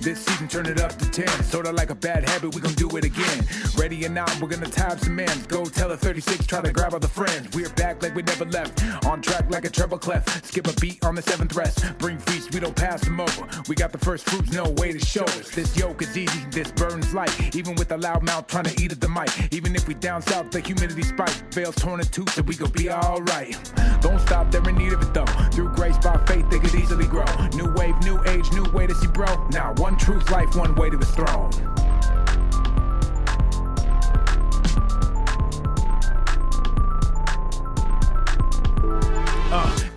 This season turn it up to 10. Sorta like a bad habit, we gon' do it again. Ready or not, we're gonna tie up some ends. Go tell a 36, try to grab other friends. We're back like we never left. On track like a treble clef. Skip a beat on the 7th rest. Bring feast, we don't pass them over. We got the first fruits, no way to show us. This yoke is easy, this burns light. Even with a loud mouth trying to eat at the mic. Even if we down south, the humidity spike. Veils torn in two, so we gon' be alright. Don't stop, they're in need of it though. Through grace by faith, they could easily grow. New wave, new age, new way to see bro. Now one truth, life, one way to his throne.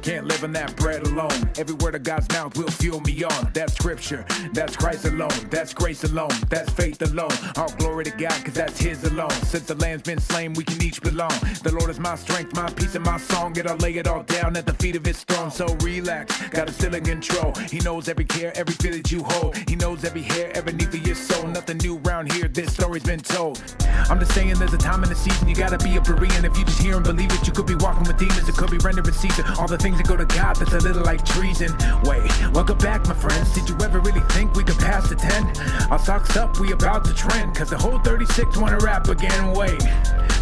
Can't live on that bread alone. Every word of God's mouth will fuel me on. That's scripture, that's Christ alone. That's grace alone, that's faith alone. All glory to God, cause that's his alone. Since the lamb's been slain, we can each belong. The Lord is my strength, my peace, and my song. And I'll lay it all down at the feet of his throne. So relax, God is still in control. He knows every care, every fear that you hold. He knows every hair, every need for your soul. Nothing new around here, this story's been told. I'm just saying there's a time in the season you gotta be a Berean. If you just hear and believe it, you could be walking with demons. It could be rendering season. All the things that go to God, that's a little like treason. Wait, welcome back my friends. Did you ever really think we could pass the 10? Our socks up, we about to trend. Cause the whole 36 wanna rap again. Wait,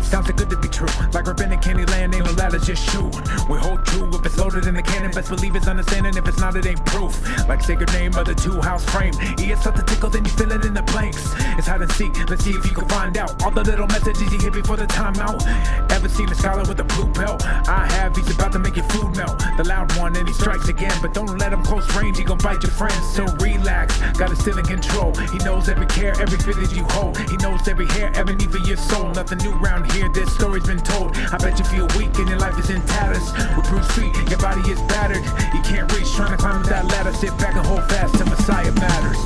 sounds too good to be true. Like Rabbinic Candy Land, ain't no ladders, just shoot. We hold true if it's loaded in the cannon. Best believe it's understanding, if it's not it ain't proof. Like sacred name of the 2-house frame. He gets something tickle, then you fill it in the blanks. It's hide and seek, let's see if you can find out all the little messages you hit before the timeout. Ever seen a scholar with a blue belt? I have, he's about to make your food melt. The loud one and he strikes again, but don't let him close range, he gon' bite your friends. So relax, God is still in control. He knows every care, every fear that you hold. He knows every hair, every need for your soul. Nothing new around here, this story's been told. I bet you feel weak and your life is in tatters. With Bruce Street, your body is battered. You can't reach, trying to climb that ladder. Sit back and hold fast till Messiah matters.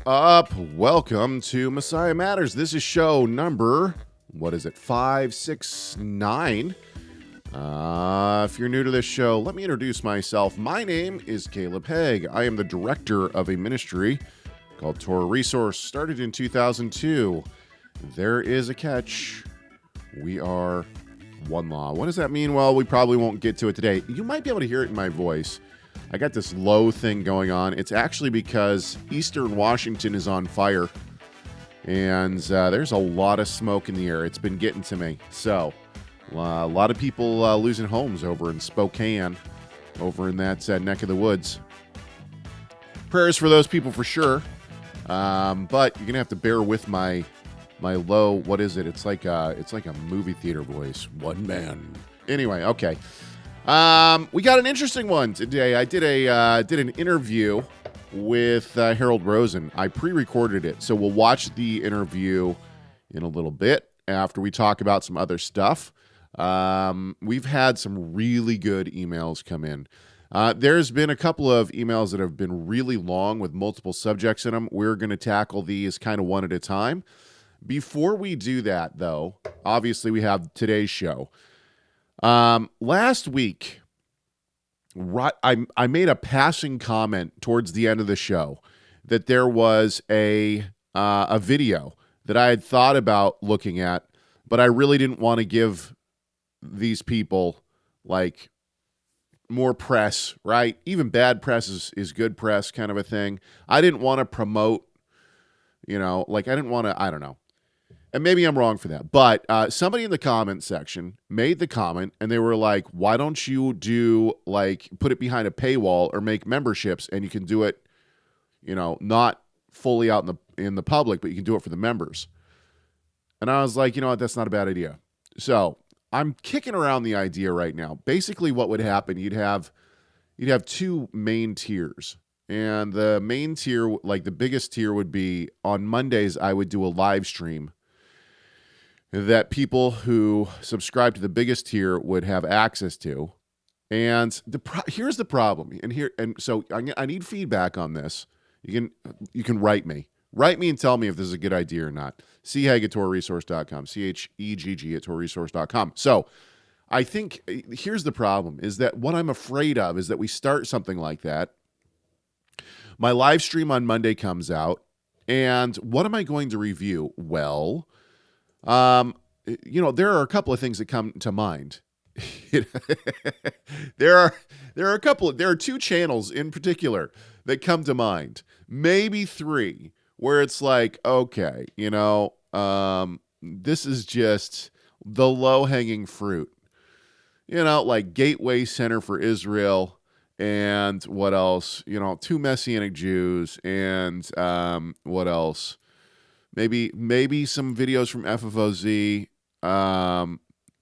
Up, welcome to Messiah Matters. This is show number, 569. If you're new to this show, let me introduce myself. My name is Caleb Haig. I am the director of a ministry called Torah Resource, started in 2002. There is a catch. We are one law. What does that mean? Well, we probably won't get to it today. You might be able to hear it in my voice. I got this low thing going on. It's actually because Eastern Washington is on fire, and there's a lot of smoke in the air. It's been getting to me. So, a lot of people losing homes over in Spokane, over in that neck of the woods. Prayers for those people for sure, but you're gonna have to bear with my low. What is it? It's like a movie theater voice. One man. Anyway, okay. We got an interesting one today. I did an interview with Harold Rosin. I pre-recorded it, so we'll watch the interview in a little bit after we talk about some other stuff. We've had some really good emails come in. There's been a couple of emails that have been really long with multiple subjects in them. We're going to tackle these kind of one at a time. Before we do that, though, obviously we have today's show. Last week, I made a passing comment towards the end of the show that there was a video that I had thought about looking at, but I really didn't want to give these people like more press, right? Even bad press is good press kind of a thing. I didn't want to promote, I didn't want to, I don't know. And maybe I'm wrong for that, but somebody in the comment section made the comment, and they were like, why don't you put it behind a paywall or make memberships, and you can do it, not fully out in the public, but you can do it for the members. And I was like, you know what, that's not a bad idea. So I'm kicking around the idea right now. Basically what would happen, you'd have two main tiers. And the main tier, like the biggest tier, would be on Mondays, I would do a live stream that people who subscribe to the biggest tier would have access to. And here's the problem. So I need feedback on this. You can write me. Write me and tell me if this is a good idea or not. chegg at torresource.com. CHEGG at torresource.com. So I think here's the problem is that what I'm afraid of is that we start something like that. My live stream on Monday comes out, and what am I going to review? Well, there are a couple of things that come to mind. There are two channels in particular that come to mind, maybe three, where it's like, okay, this is just the low-hanging fruit. Like Gateway Center for Israel, and what else? Two Messianic Jews, and what else? Maybe some videos from FFOZ.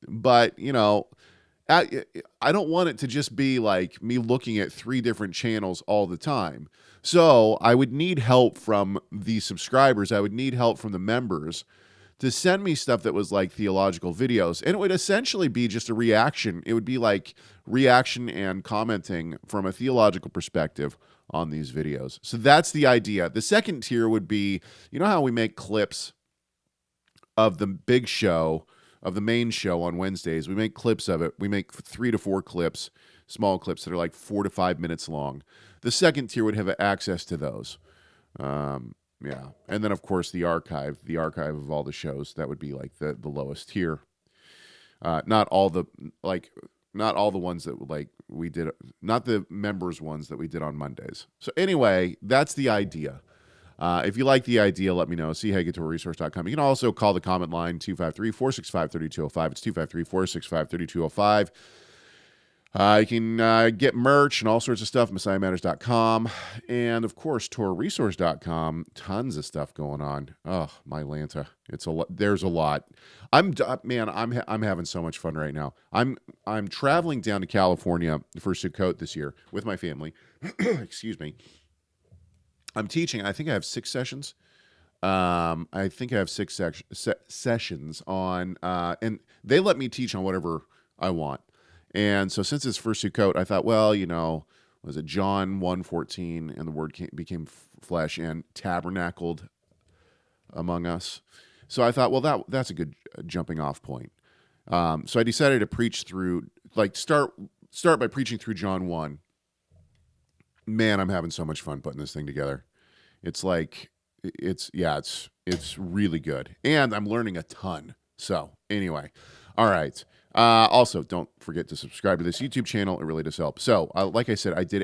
But I don't want it to just be like me looking at three different channels all the time. So I would need help from the subscribers. I would need help from the members to send me stuff that was like theological videos. And it would essentially be just a reaction. It would be like reaction and commenting from a theological perspective on these videos. So that's the idea. The second tier would be, how we make clips of the big show, of the main show on Wednesdays. We make clips of it. We make 3 to 4 clips, small clips that are like 4 to 5 minutes long. The second tier would have access to those. Yeah. And then, of course, the archive of all the shows, that would be like the lowest tier. Not all the ones that like we did, not the members ones that we did on Mondays. So anyway, that's the idea. If you like the idea, let me know. chegg@torresource.com. You can also call the comment line 253-465-3205. It's 253-465-3205. You can get merch and all sorts of stuff, MessiahMatters.com. And, of course, TorahResource.com. Tons of stuff going on. Oh, my Lanta. There's a lot. I'm having so much fun right now. I'm traveling down to California for Sukkot this year with my family. Excuse me. I'm teaching. I think I have 6 sessions. Sessions on, and they let me teach on whatever I want. And so since it's for Sukkot, I thought, well, was it John 1:14, and the word became flesh and tabernacled among us. So I thought, well, that's a good jumping off point. So I decided to preach through, start by preaching through John 1. Man, I'm having so much fun putting this thing together. It's really good. And I'm learning a ton. So anyway, all right. Also, don't forget to subscribe to this YouTube channel. It really does help. So, like I said, I did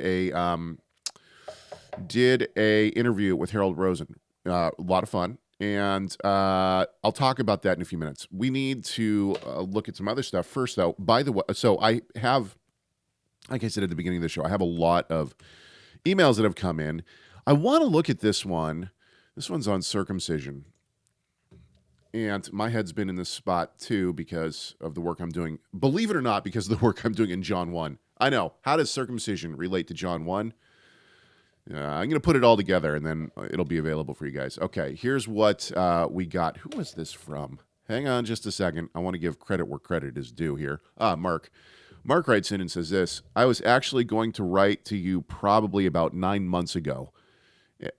a interview with Harold Rosin. A lot of fun. And I'll talk about that in a few minutes. We need to look at some other stuff first, though. By the way, so I have, like I said at the beginning of the show, I have a lot of emails that have come in. I want to look at this one. This one's on circumcision. And my head's been in this spot, too, because of the work I'm doing. Believe it or not, because of the work I'm doing in John 1. I know. How does circumcision relate to John 1? I'm going to put it all together, and then it'll be available for you guys. Okay, here's what we got. Who was this from? Hang on just a second. I want to give credit where credit is due here. Mark. Mark writes in and says this: I was actually going to write to you probably about 9 months ago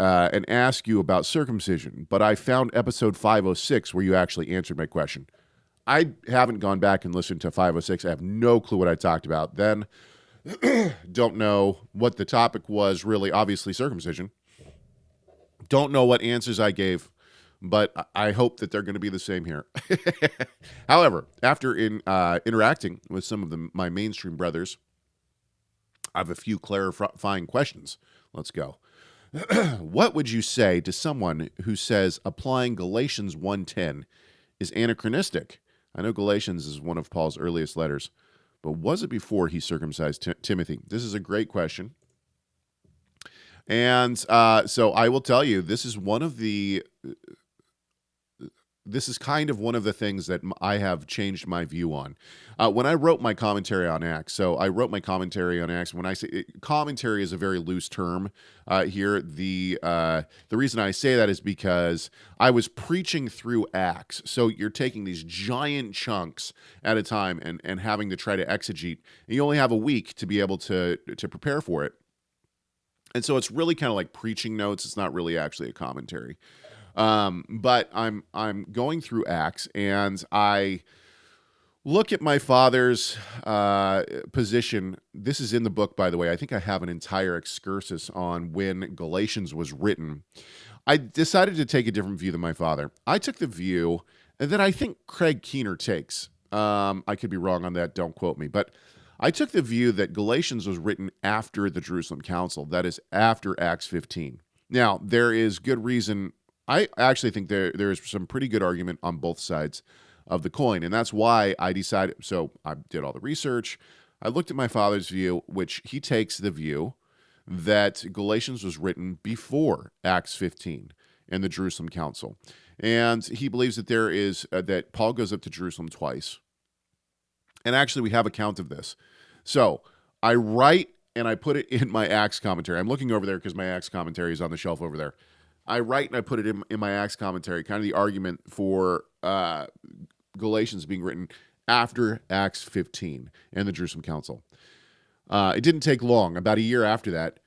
and ask you about circumcision, but I found episode 506 where you actually answered my question. I haven't gone back and listened to 506. I have no clue what I talked about then. Don't know what the topic was, really. Obviously, circumcision. Don't know what answers I gave, but I hope that they're going to be the same here. However, after interacting with some of my mainstream brothers, I have a few clarifying questions. Let's go. What would you say to someone who says applying Galatians 1:10 is anachronistic? I know Galatians is one of Paul's earliest letters, but was it before he circumcised Timothy? This is a great question. And so I will tell you, this is one of the this is kind of one of the things that I have changed my view on. When I wrote my commentary on Acts, so I wrote my commentary on Acts. When I say commentary is a very loose term here. The reason I say that is because I was preaching through Acts. So you're taking these giant chunks at a time and having to try to exegete. And you only have a week to be able to prepare for it. And so it's really kind of like preaching notes. It's not really actually a commentary. But I'm going through Acts, and I look at my father's position. This is in the book, by the way. I think I have an entire excursus on when Galatians was written. I decided to take a different view than my father. I took the view that I think Craig Keicher takes. I could be wrong on that. Don't quote me. But I took the view that Galatians was written after the Jerusalem Council. That is after Acts 15. Now, there is good reason. I actually think there is some pretty good argument on both sides of the coin, and that's why I decided. So I did all the research. I looked at my father's view, which he takes the view that Galatians was written before Acts 15 and the Jerusalem Council, and he believes that there is that Paul goes up to Jerusalem twice, and actually we have a count of this. So I write and I put it in my Acts commentary. I'm looking over there because my Acts commentary is on the shelf over there. I write and I put it in my Acts commentary, kind of the argument for Galatians being written after Acts 15 and the Jerusalem Council. It didn't take long. About a year after that,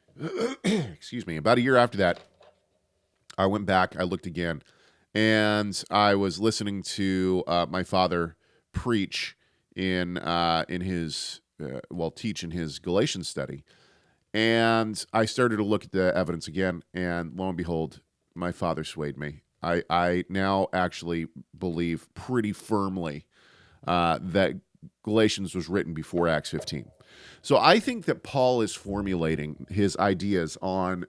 I went back, I looked again, and I was listening to my father preach in his, teach in his Galatians study. And I started to look at the evidence again, and lo and behold, my father swayed me. I now actually believe pretty firmly that Galatians was written before Acts 15. So I think that Paul is formulating his ideas on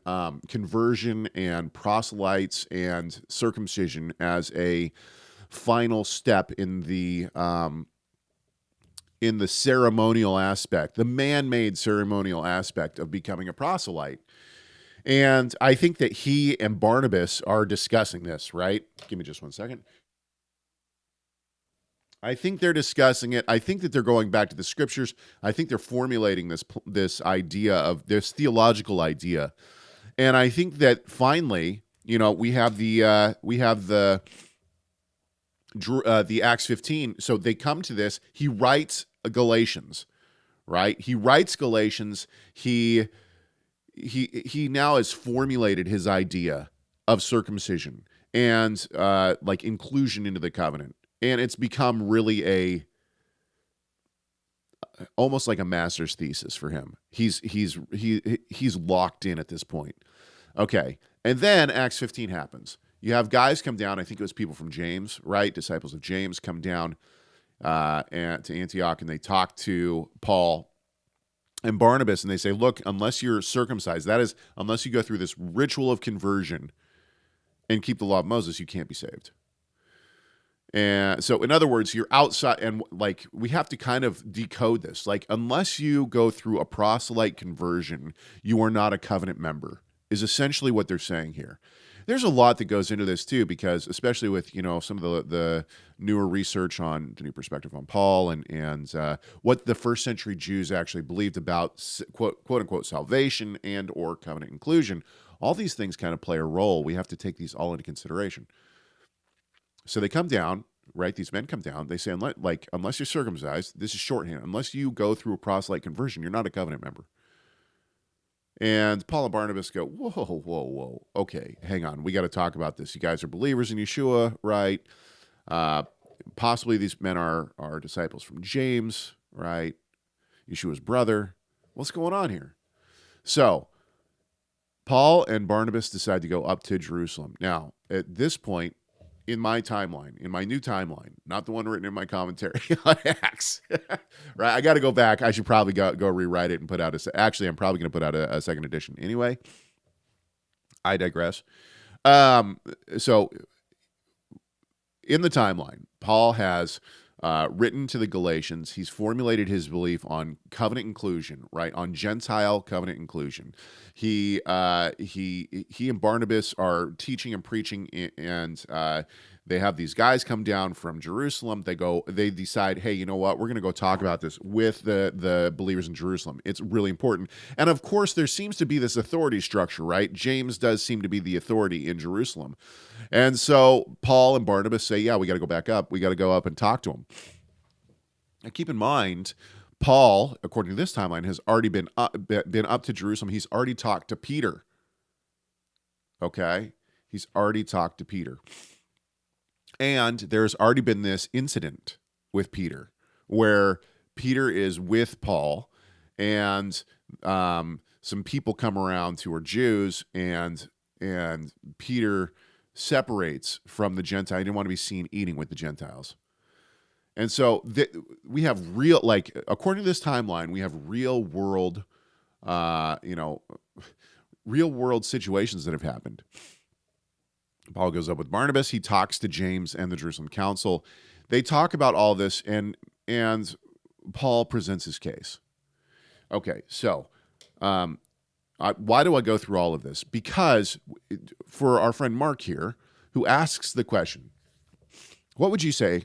conversion and proselytes and circumcision as a final step in the ceremonial aspect, the man-made ceremonial aspect of becoming a proselyte. And I think that he and Barnabas are discussing this, right? Give me just 1 second. I think they're discussing it. I think that they're going back to the scriptures. I think they're formulating this idea of this theological idea. And I think that finally, we have the Acts 15. So they come to this. He writes Galatians, right? He writes Galatians. He now has formulated his idea of circumcision and inclusion into the covenant, and it's become really almost like a master's thesis for him. He's locked in at this point. Okay, and then Acts 15 happens. You have guys come down. I think it was people from James, right? Disciples of James come down to Antioch, and they talk to Paul and Barnabas, and they say, look, unless you're circumcised, that is, unless you go through this ritual of conversion and keep the law of Moses, you can't be saved. And so, in other words, you're outside, and we have to kind of decode this. Unless you go through a proselyte conversion, you are not a covenant member, is essentially what they're saying here. There's a lot that goes into this too, because especially with some of the newer research on the new perspective on Paul and what the first century Jews actually believed about quote unquote salvation and or covenant inclusion, all these things kind of play a role. We have to take these all into consideration. So they come down, right? These men come down. They say, unless you're circumcised, this is shorthand. Unless you go through a proselyte conversion, you're not a covenant member. And Paul and Barnabas go, whoa. Okay, hang on. We got to talk about this. You guys are believers in Yeshua, right? Possibly these men are disciples from James, right? Yeshua's brother. What's going on here? So Paul and Barnabas decide to go up to Jerusalem. Now, at this point, in my timeline, in my new timeline, not the one written in my commentary on Acts, right? I got to go back. I should probably go rewrite it and put out actually, I'm probably going to put out a second edition anyway. I digress. So in the timeline, Paul has written to the Galatians. He's formulated his belief on covenant inclusion, right? On Gentile covenant inclusion. He and Barnabas are teaching and preaching, and They have these guys come down from Jerusalem. They decide, hey, you know what? We're going to go talk about this with the believers in Jerusalem. It's really important. And of course, there seems to be this authority structure, right? James does seem to be the authority in Jerusalem. And so Paul and Barnabas say, yeah, we got to go back up. We got to go up and talk to him. Now, keep in mind, Paul, according to this timeline, has already been up to Jerusalem. He's already talked to Peter. Okay? He's already talked to Peter. And there's already been this incident with Peter where Peter is with Paul and some people come around who are Jews and Peter separates from the Gentile. He didn't want to be seen eating with the Gentiles. And so we have real, like, according to this timeline, we have real world situations that have happened. Paul goes up with Barnabas. He talks to James and the Jerusalem Council. They talk about all this, and Paul presents his case. Okay, so why do I go through all of this? Because for our friend Mark here, who asks the question, what would you say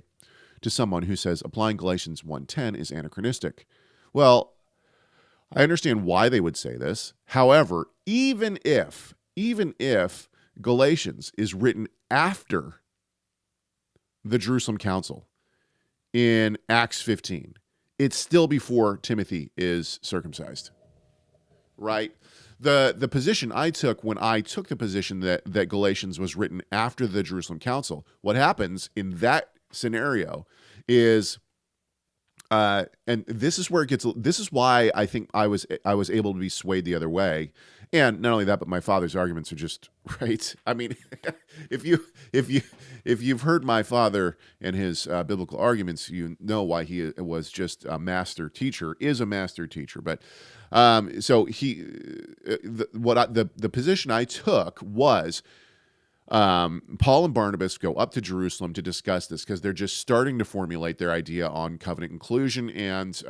to someone who says applying Galatians 1:10 is anachronistic? Well, I understand why they would say this. However, even if Galatians is written after the Jerusalem Council in Acts 15, it's still before Timothy is circumcised, right? The position I took when I took the position that Galatians was written after the Jerusalem Council, what happens in that scenario is, and this is where it gets. This is why I think I was able to be swayed the other way. And not only that, but my father's arguments are just right. I mean, if you've heard my father and his biblical arguments, you know why he was just a master teacher. But so the position I took was, Paul and Barnabas go up to Jerusalem to discuss this because they're just starting to formulate their idea on covenant inclusion and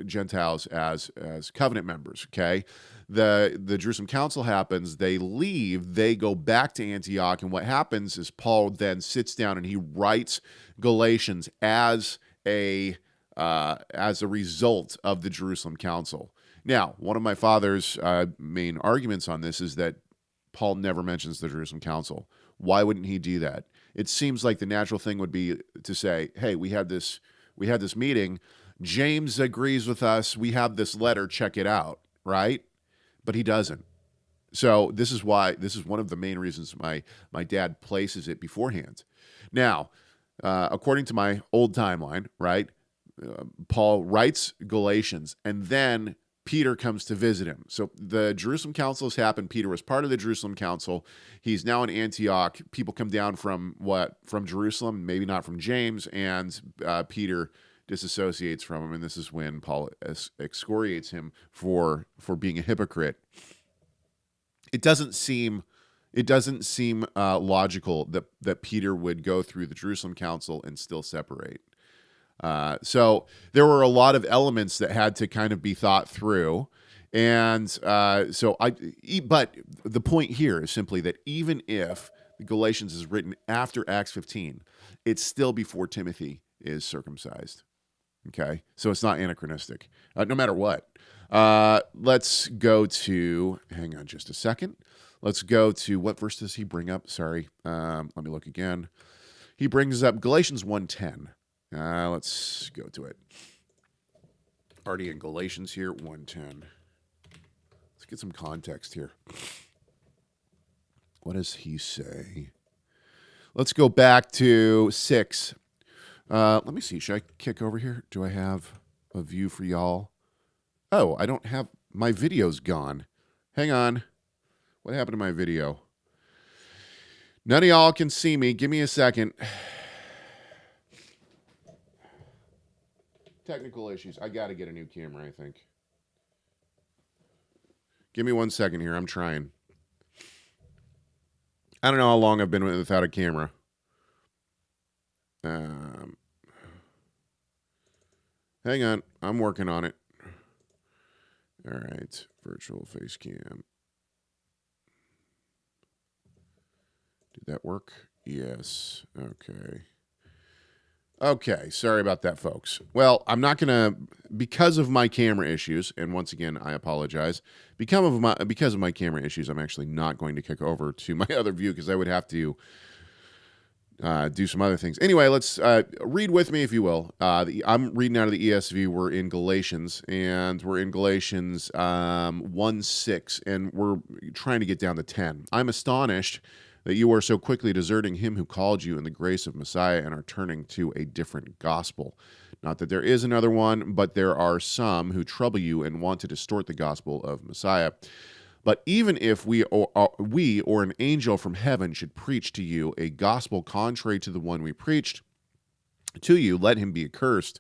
Gentiles as covenant members. Okay, the Jerusalem Council happens. They leave. They go back to Antioch, and what happens is Paul then sits down and he writes Galatians as a result of the Jerusalem Council. Now, one of my father's main arguments on this is that Paul never mentions the Jerusalem Council. Why wouldn't he do that? It seems like the natural thing would be to say, hey, we had this meeting. James agrees with us. We have this letter. Check it out, right? But he doesn't. So this is one of the main reasons my dad places it beforehand. Now, according to my old timeline, right, Paul writes Galatians, and then Peter comes to visit him. So the Jerusalem Council has happened. Peter was part of the Jerusalem Council. He's now in Antioch. People come down from Jerusalem, maybe not from James, and Peter disassociates from him, and this is when Paul excoriates him for being a hypocrite. It doesn't seem logical that Peter would go through the Jerusalem Council and still separate. So there were a lot of elements that had to kind of be thought through. And but the point here is simply that even if Galatians is written after Acts 15, it's still before Timothy is circumcised. Okay, so it's not anachronistic, no matter what. Let's go to, hang on just a second. Let's go to, what verse does he bring up? Sorry, let me look again. He brings up Galatians 1:10. Let's go to it. Already in Galatians here, 1:10. Let's get some context here. What does he say? Let's go back to 6. Let me see. Should I kick over here? Do I have a view for y'all? Oh, I don't have, my video's gone. Hang on. What happened to my video? None of y'all can see me. Give me a second. Technical issues. I got to get a new camera, I think. Give me 1 second here. I'm trying. I don't know how long I've been without a camera. Hang on. I'm working on it. All right. Virtual face cam. Did that work? Yes. Okay. Okay. Sorry about that, folks. Well, I'm not going to, because of my camera issues, and once again, I apologize. Because of my camera issues, I'm actually not going to kick over to my other view because I would have to do some other things. Anyway, let's read with me, if you will. I'm reading out of the ESV. We're in Galatians, and we're in Galatians 1:6, and we're trying to get down to 10. I'm astonished that you are so quickly deserting him who called you in the grace of Messiah and are turning to a different gospel. Not that there is another one, but there are some who trouble you and want to distort the gospel of Messiah. But even if we or an angel from heaven should preach to you a gospel contrary to the one we preached to you, let him be accursed.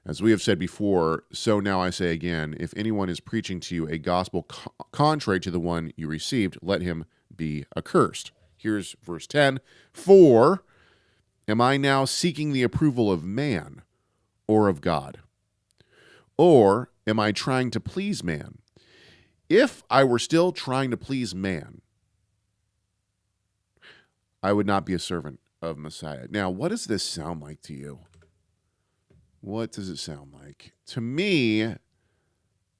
As we have said before, so now I say again, if anyone is preaching to you a gospel contrary to the one you received, let him be accursed. Here's verse 10. For am I now seeking the approval of man or of God? Or am I trying to please man? If I were still trying to please man, I would not be a servant of Messiah. Now, what does this sound like to you? What does it sound like? To me,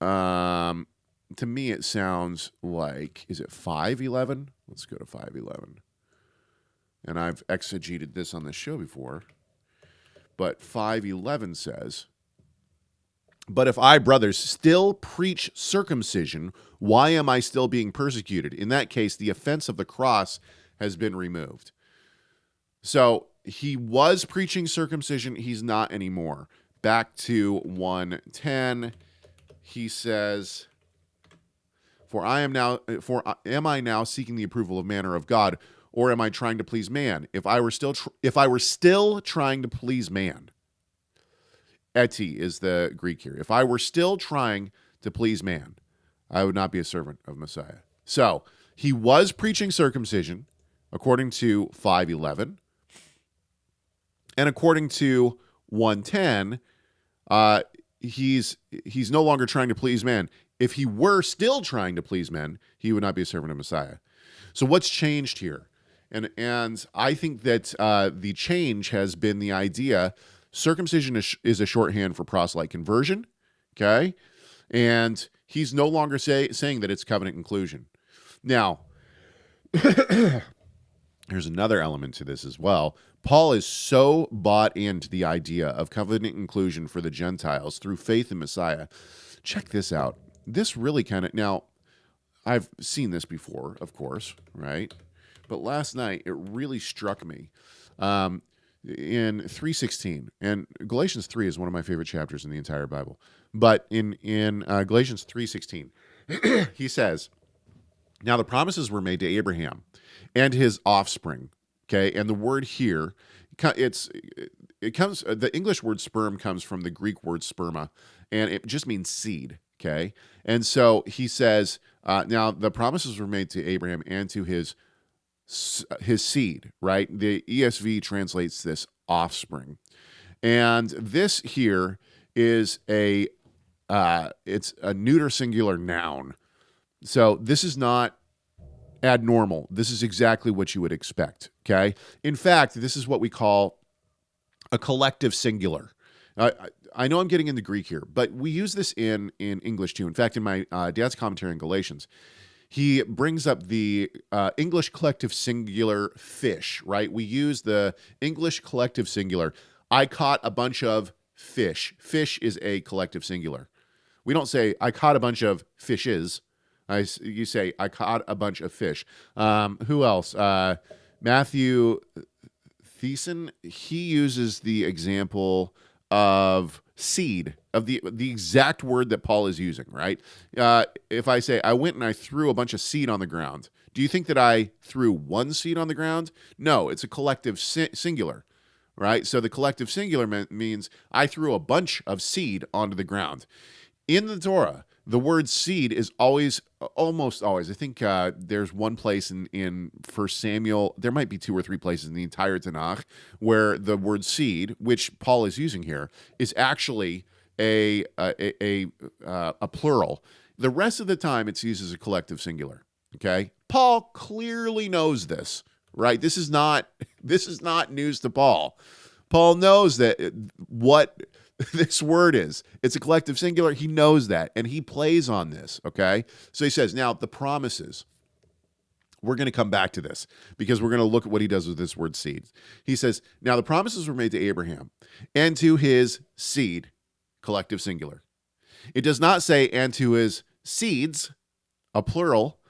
it sounds like, is it 5:11? Let's go to 5:11. And I've exegeted this on the show before. But 5:11 says, but if I, brothers, still preach circumcision, why am I still being persecuted? In that case, the offense of the cross has been removed. So he was preaching circumcision. He's not anymore. Back to 1:10, he says, am I now seeking the approval of man or of God, or am I trying to please man? If I were still trying to please man, eti is the Greek here. If I were still trying to please man, I would not be a servant of Messiah. So he was preaching circumcision, according to 5:11, and according to 1:10, he's no longer trying to please man. If he were still trying to please men, he would not be a servant of Messiah. So what's changed here? And I think that the change has been the idea. Circumcision is a shorthand for proselyte conversion, okay? And he's no longer saying that it's covenant inclusion. Now, here's another element to this as well. Paul is so bought into the idea of covenant inclusion for the Gentiles through faith in Messiah. Check this out. This really now, I've seen this before, of course, right? But last night, it really struck me. In 3:16, and Galatians 3 is one of my favorite chapters in the entire Bible. But in Galatians 3:16, he says, now the promises were made to Abraham and his offspring. Okay, and the word here, it comes. The English word sperm comes from the Greek word sperma, and it just means seed. Okay, and so he says, now the promises were made to Abraham and to his seed, right? The ESV translates this offspring. And this here is it's a neuter singular noun. So this is not abnormal. This is exactly what you would expect, okay? In fact, this is what we call a collective singular. I know I'm getting into Greek here, but we use this in English too. In fact, in my dad's commentary in Galatians, he brings up the English collective singular fish, right? We use the English collective singular. I caught a bunch of fish. Fish is a collective singular. We don't say, I caught a bunch of fishes. You say, I caught a bunch of fish. Who else? Matthew Thiessen, he uses the example of seed, of the exact word that Paul is using, right? If I say, I went and I threw a bunch of seed on the ground, do you think that I threw one seed on the ground? No, it's a collective singular, right? So the collective singular means I threw a bunch of seed onto the ground. In the Torah, the word seed is almost always, I think there's one place in 1 Samuel, there might be 2 or 3 places in the entire Tanach where the word seed, which Paul is using here, is actually a plural. The rest of the time it's used as a collective singular, okay? Paul clearly knows this, right? This is not news to Paul. Paul knows that what this word is. It's a collective singular. He knows that, and he plays on this, okay? So he says, now the promises. We're going to come back to this because we're going to look at what he does with this word seed. He says, now the promises were made to Abraham and to his seed, collective singular. It does not say, and to his seeds, a plural,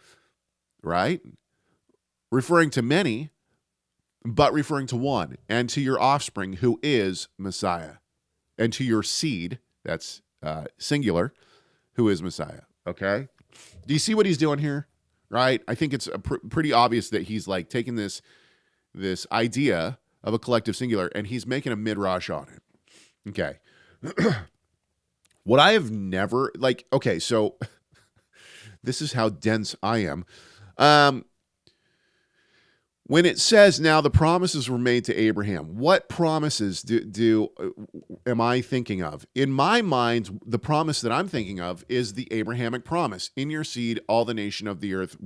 right? Referring to many, but referring to one, and to your offspring, who is Messiah, and to your seed, that's singular, who is Messiah, okay? Do you see what he's doing here, right? I think it's pretty obvious that he's like taking this idea of a collective singular, and he's making a midrash on it, okay? What I have never, like, okay, so this is how dense I am. When it says, now the promises were made to Abraham, what promises am I thinking of? In my mind, the promise that I'm thinking of is the Abrahamic promise. In your seed, all the nations of the earth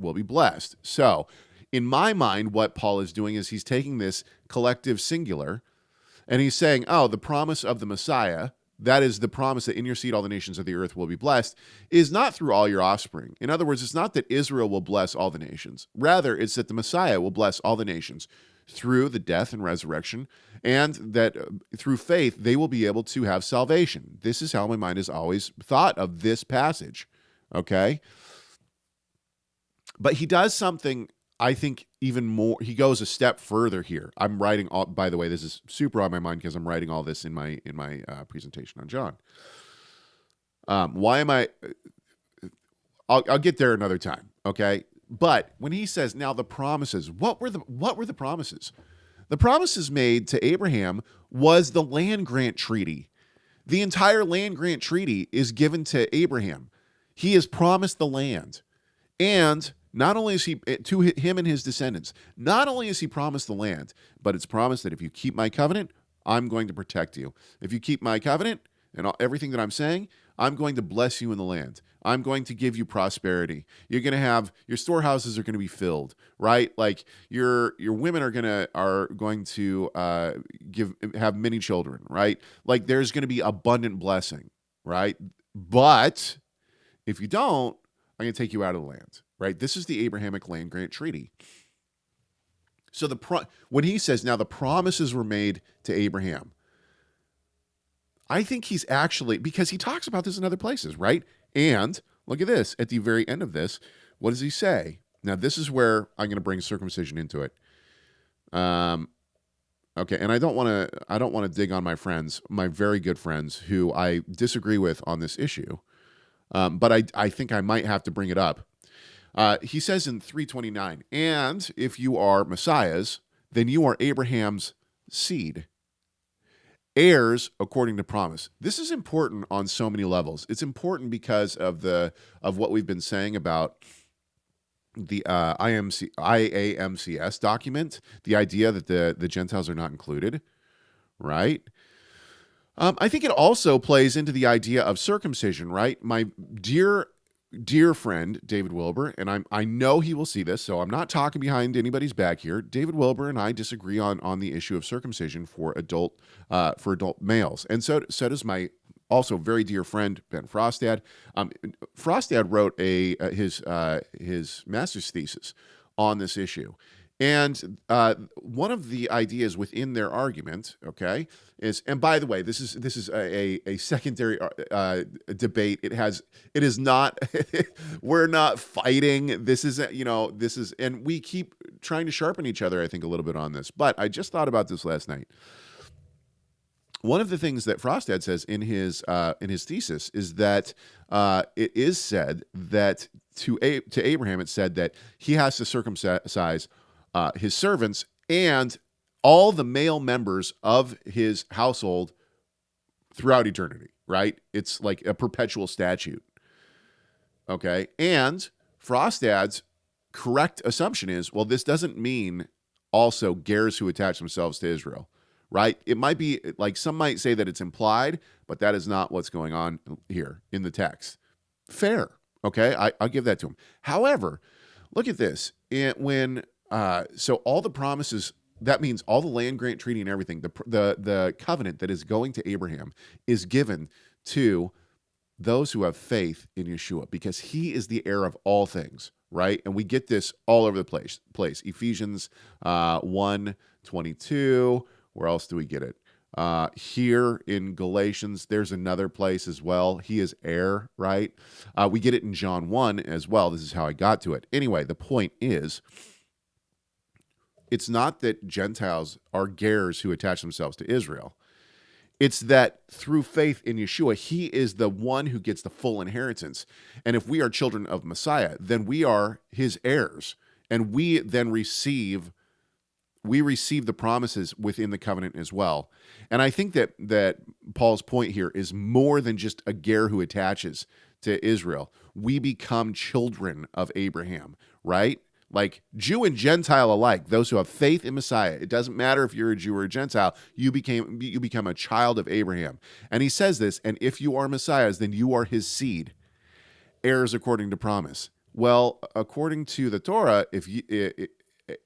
will be blessed. So, in my mind, what Paul is doing is he's taking this collective singular, and he's saying, oh, the promise of the Messiah, that is the promise that in your seed all the nations of the earth will be blessed, is not through all your offspring. In other words, it's not that Israel will bless all the nations. Rather, it's that the Messiah will bless all the nations through the death and resurrection, and that through faith they will be able to have salvation. This is how my mind has always thought of this passage, okay? But he does something, I think, even more. He goes a step further here. I'm writing all, by the way, this is super on my mind because I'm writing all this in my presentation on John. Why am I? I'll get there another time. Okay, but when he says now the promises, what were the promises? The promises made to Abraham was the land grant treaty. The entire land grant treaty is given to Abraham. He is promised the land, and not only is he, to him and his descendants, not only is he promised the land, but it's promised that if you keep my covenant, I'm going to protect you. If you keep my covenant and everything that I'm saying, I'm going to bless you in the land. I'm going to give you prosperity. You're going to have, your storehouses are going to be filled, right? Like your women are going to have many children, right? Like there's going to be abundant blessing, right? But if you don't, I'm going to take you out of the land. Right? This is the Abrahamic land grant treaty. So when he says, now the promises were made to Abraham, I think he's actually, because he talks about this in other places, right? And look at this, at the very end of this, what does he say? Now this is where I'm going to bring circumcision into it. Okay, and I don't want to dig on my friends, my very good friends who I disagree with on this issue. But I think I might have to bring it up. He says in 3:29, and if you are Messiahs, then you are Abraham's seed, heirs according to promise. This is important on so many levels. It's important because of what we've been saying about the IAMCS document, the idea that the Gentiles are not included, right? I think it also plays into the idea of circumcision, right? My dear friend, David Wilbur, and I know he will see this, so I'm not talking behind anybody's back here. David Wilbur and I disagree on the issue of circumcision for adult males. And so does my also very dear friend, Ben Frostad. Frostad wrote his master's thesis on this issue. And one of the ideas within their argument, okay, is, and by the way, this is a secondary debate. It is not. We're not fighting. This is, and we keep trying to sharpen each other, I think, a little bit on this. But I just thought about this last night. One of the things that Frostad says in his thesis is that it is said that to Abraham, it said that he has to circumcise his servants and all the male members of his household throughout eternity, right? It's like a perpetual statute. Okay. And Frostad's correct assumption is, well, this doesn't mean also heirs who attach themselves to Israel, right? It might be like some might say that it's implied, but that is not what's going on here in the text. Fair. Okay. I'll give that to him. However, look at this. When so all the promises, that means all the land grant treaty and everything, the covenant that is going to Abraham is given to those who have faith in Yeshua, because he is the heir of all things, right? And we get this all over the place. Ephesians 1:22. Where else do we get it? Here in Galatians, there's another place as well. He is heir, right? We get it in John 1 as well. This is how I got to it. Anyway, the point is, it's not that Gentiles are heirs who attach themselves to Israel. It's that through faith in Yeshua, he is the one who gets the full inheritance. And if we are children of Messiah, then we are his heirs. And we then receive the promises within the covenant as well. And I think that Paul's point here is more than just a heir who attaches to Israel. We become children of Abraham, right? Like Jew and Gentile alike, those who have faith in Messiah. It doesn't matter if you're a Jew or a Gentile, you become a child of Abraham. And he says this, and if you are Messiah's, then you are his seed, heirs according to promise. Well, according to the Torah,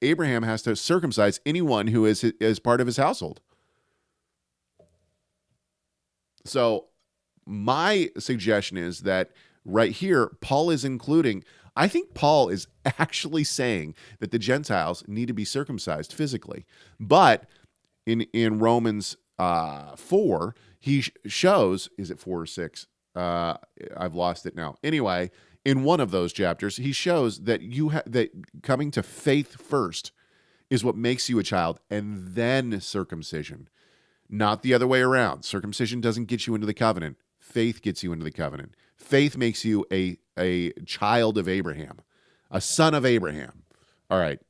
Abraham has to circumcise anyone who is part of his household. So my suggestion is that right here, Paul is including, I think Paul is actually saying that the Gentiles need to be circumcised physically. But in Romans 4, he shows, is it 4 or 6? I've lost it now. Anyway, in one of those chapters, he shows that that coming to faith first is what makes you a child, and then circumcision. Not the other way around. Circumcision doesn't get you into the covenant. Faith gets you into the covenant. Faith makes you a child of Abraham, a son of Abraham. All right.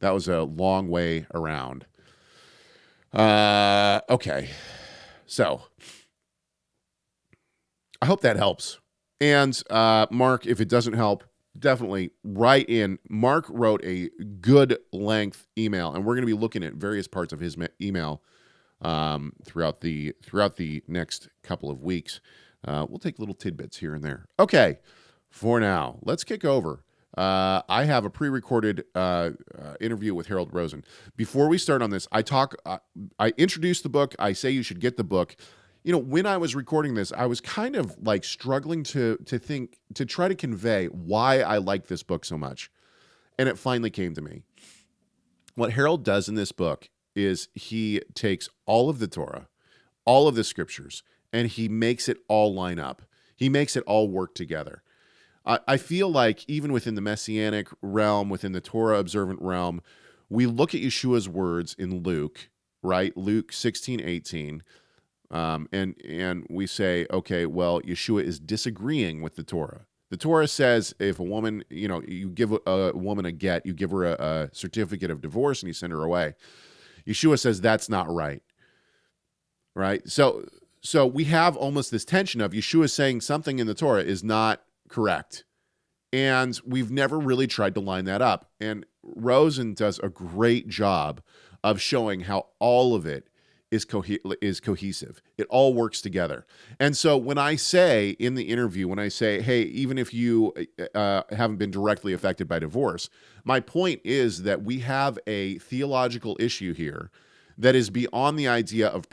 That was a long way around. Okay. So I hope that helps. And Mark, if it doesn't help, definitely write in. Mark wrote a good length email, and we're going to be looking at various parts of his email throughout the next couple of weeks. We'll take little tidbits here and there. Okay, for now, let's kick over. I have a pre-recorded interview with Harold Rosin. Before we start on this, I introduce the book. I say you should get the book. You know, when I was recording this, I was kind of like struggling to try to convey why I like this book so much. And it finally came to me. What Harold does in this book is he takes all of the Torah, all of the scriptures, and he makes it all line up. He makes it all work together. I feel like even within the Messianic realm, within the Torah observant realm, we look at Yeshua's words in Luke, right? Luke 16:18. And we say, okay, well, Yeshua is disagreeing with the Torah. The Torah says if a woman, you give a woman a get, you give her a certificate of divorce and you send her away. Yeshua says that's not right. Right? So we have almost this tension of Yeshua saying something in the Torah is not correct. And we've never really tried to line that up. And Rosin does a great job of showing how all of it is cohesive. It all works together. And so when I say in the interview, hey, even if you haven't been directly affected by divorce, my point is that we have a theological issue here that is beyond the idea of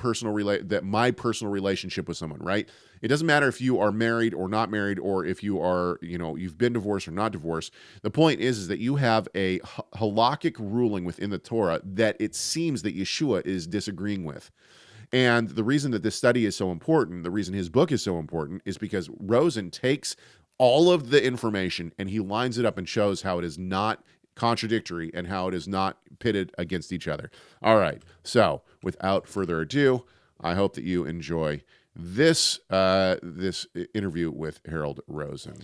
my personal relationship with someone, right? It doesn't matter if you are married or not married, or if you are, you've been divorced or not divorced. The point is that you have a halakhic ruling within the Torah that it seems that Yeshua is disagreeing with. And the reason that this study is so important, the reason his book is so important, is because Rosin takes all of the information and he lines it up and shows how it is not contradictory and how it is not pitted against each other. All right. So without further ado, I hope that you enjoy this interview with Harold Rosin.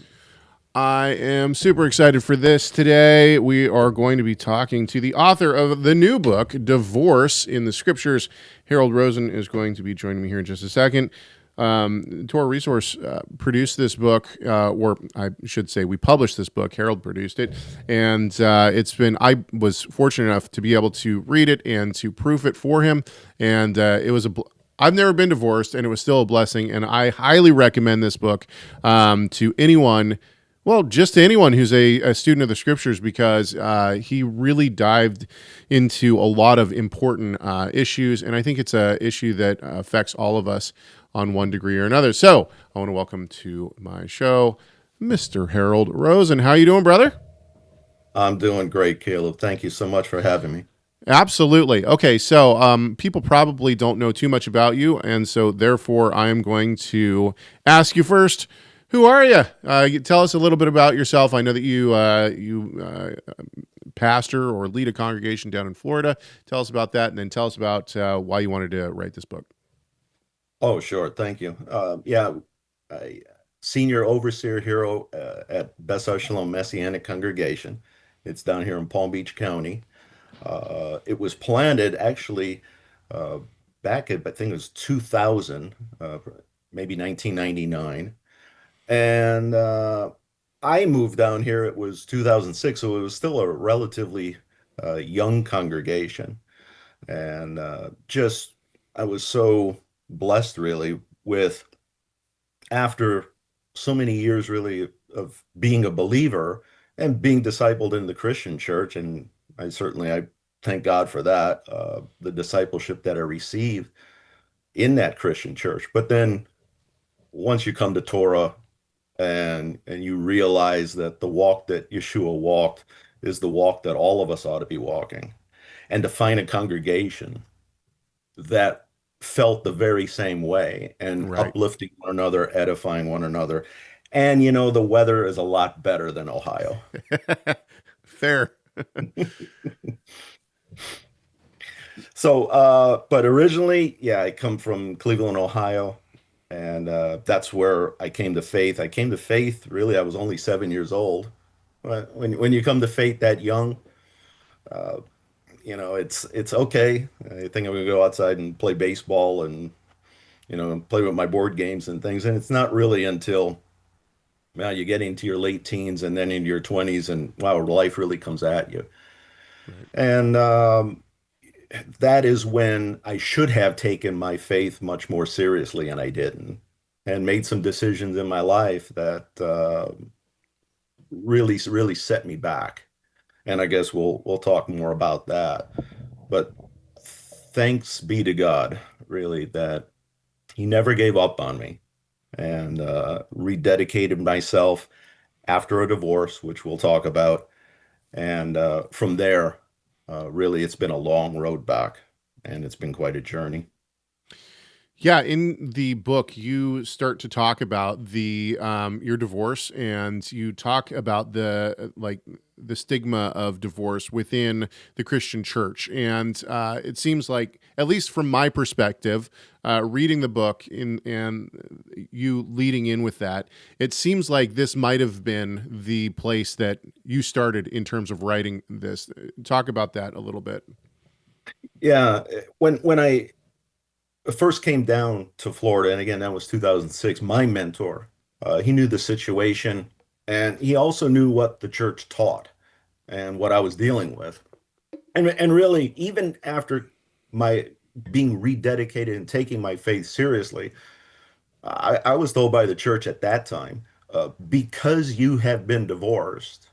I am super excited for this today. We are going to be talking to the author of the new book, Divorce in the Scriptures. Harold Rosin is going to be joining me here in just a second. Torah Resource produced this book, or I should say we published this book. Harold produced it, and I was fortunate enough to be able to read it and to proof it for him, and it was I've never been divorced, and it was still a blessing, and I highly recommend this book to anyone Well, just to anyone who's a student of the Scriptures, because he really dived into a lot of important issues, and I think it's a issue that affects all of us on one degree or another. So I want to welcome to my show Mr. Harold Rosin. How you doing, brother? I'm doing great, Caleb. Thank you so much for having me. Absolutely. Okay, so people probably don't know too much about you, and so therefore I am going to ask you first, who are you? Tell us a little bit about yourself. I know that you pastor or lead a congregation down in Florida. Tell us about that, and then tell us about why you wanted to write this book. Oh, sure. Thank you. Yeah, I, senior overseer here at Beth Shalom Messianic Congregation. It's down here in Palm Beach County. It was planted actually uh, back at, I think it was 2000, maybe 1999. And I moved down here, it was 2006, so it was still a relatively young congregation. And just, I was so blessed really with, after so many years really of being a believer and being discipled in the Christian church. And I thank God for that, the discipleship that I received in that Christian church. But then once you come to Torah and you realize that the walk that Yeshua walked is the walk that all of us ought to be walking, and to find a congregation that felt the very same way and Right. uplifting one another, edifying one another. And the weather is a lot better than Ohio. Fair. So, but originally, yeah, I come from Cleveland, Ohio, and that's where I came to faith. I came to faith, really, I was only 7 years old. But when you come to faith that young, uh, it's okay. I think I'm gonna go outside and play baseball and play with my board games and things. And it's not really until, well, you get into your late teens and then into your 20s, and wow, life really comes at you. Right. And that is when I should have taken my faith much more seriously, and I didn't, and made some decisions in my life that really set me back. And I guess we'll talk more about that. But thanks be to God, really, that He never gave up on me, and rededicated myself after a divorce, which we'll talk about. And from there, really, it's been a long road back, and it's been quite a journey. Yeah, in the book, you start to talk about the your divorce, and you talk about the stigma of divorce within the Christian church. And it seems like, at least from my perspective, reading the book and you leading in with that, it seems like this might have been the place that you started in terms of writing this. Talk about that a little bit. Yeah, when I first came down to Florida, and again, that was 2006, my mentor, he knew the situation, and he also knew what the church taught and what I was dealing with. And really, even after my being rededicated and taking my faith seriously, I was told by the church at that time, because you have been divorced,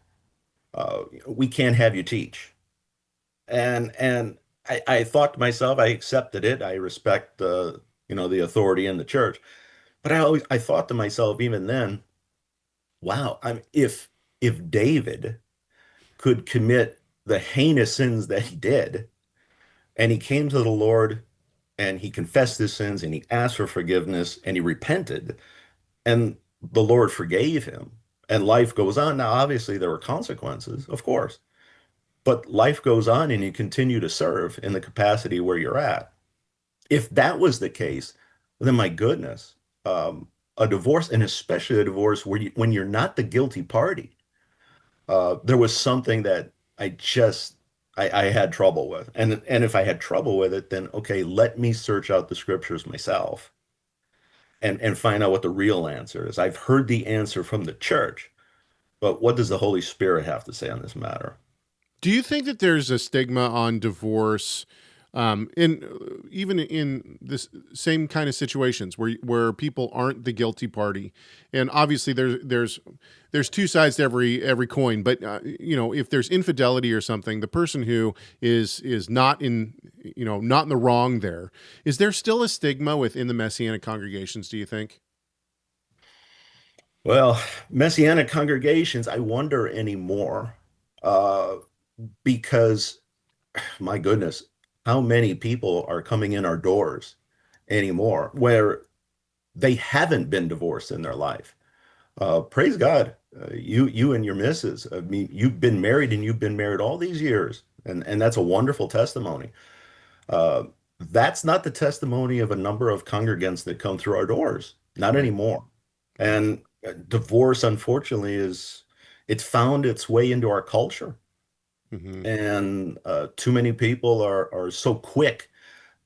we can't have you teach. And I thought to myself, I accepted it. I respect the authority in the church. But I thought to myself even then, wow, if David could commit the heinous sins that he did, and he came to the Lord and he confessed his sins and he asked for forgiveness and he repented, and the Lord forgave him, and life goes on. Now, obviously, there were consequences, of course, but life goes on and you continue to serve in the capacity where you're at. If that was the case, then my goodness, a divorce, and especially a divorce when you're not the guilty party, there was something that I had trouble with. And if I had trouble with it, then okay, let me search out the scriptures myself and find out what the real answer is. I've heard the answer from the church, but what does the Holy Spirit have to say on this matter? Do you think that there's a stigma on divorce Even in this same kind of situations where people aren't the guilty party, and obviously there's two sides to every coin. But if there's infidelity or something, the person who is not in not in the wrong there, is there still a stigma within the Messianic congregations, do you think? Well, Messianic congregations, I wonder anymore, uh, because my goodness, how many people are coming in our doors anymore where they haven't been divorced in their life? Praise God, you and your missus. I mean, you've been married and you've been married all these years, and that's a wonderful testimony. Uh, that's not the testimony of a number of congregants that come through our doors, not Right. anymore. Right. And divorce, unfortunately, it's found its way into our culture, Hmm. and too many people are so quick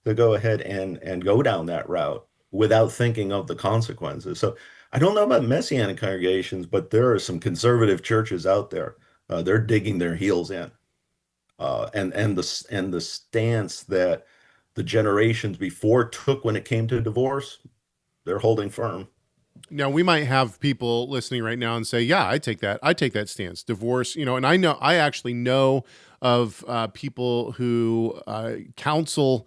to go ahead and go down that route without thinking of the consequences. So I don't know about Messianic congregations, but there are some conservative churches out there. They're digging their heels in, and the stance that the generations before took when it came to divorce, they're holding firm. Now we might have people listening right now and say, "Yeah, I take that. I take that stance. Divorce, and I actually know of people who counsel."